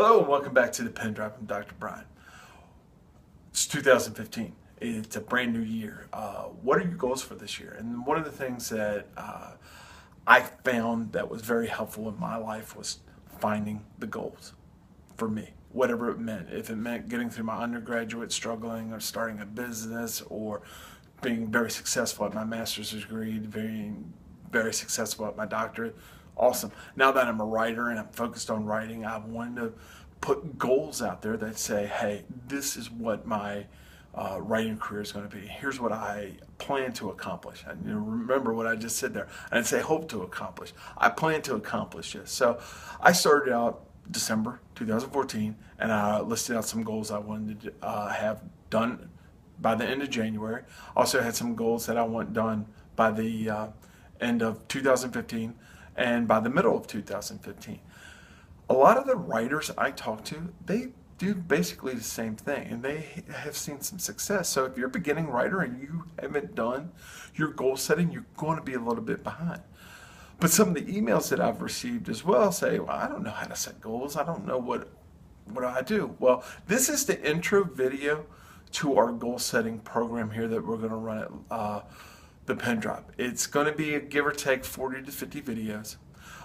Hello and welcome back to the Pen Drop. I'm Dr. Brian. It's 2015. It's a brand new year. What are your goals for this year? And one of the things that I found that was very helpful in my life was finding the goals for me, whatever it meant. If it meant getting through my undergraduate, struggling, or starting a business, or being very successful at my master's degree, being very successful at my doctorate. Awesome. Now that I'm a writer and I'm focused on writing, I wanted to put goals out there that say, hey, this is what my writing career is going to be. Here's what I plan to accomplish. And remember what I just said there. I didn't say hope to accomplish. I plan to accomplish this. So I started out December 2014 and I listed out some goals I wanted to have done by the end of January. Also had some goals that I want done by the end of 2015 and by the middle of 2015. A lot of the writers I talk to, they do basically the same thing and they have seen some success. So if you're a beginning writer and you haven't done your goal setting, you're going to be a little bit behind. But some of the emails that I've received as well say, well, I don't know how to set goals. I don't know what do I do? Well, this is the intro video to our goal setting program here that we're going to run at the Pen Drop. It's going to be a give or take 40 to 50 videos.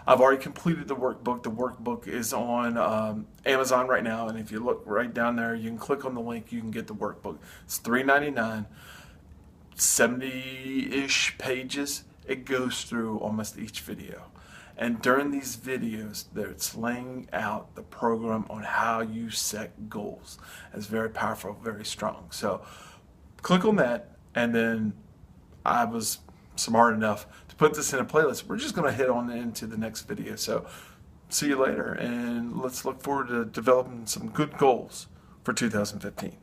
I've already completed the workbook. The workbook is on Amazon right now, and if you look right down there, you can click on the link, you can get the workbook. It's $3.99, 70-ish pages. It goes through almost each video. And during these videos, it's laying out the program on how you set goals. It's very powerful, very strong. So click on that, and then I was smart enough to put this in a playlist. We're just going to hit on into the next video. So see you later, and let's look forward to developing some good goals for 2015.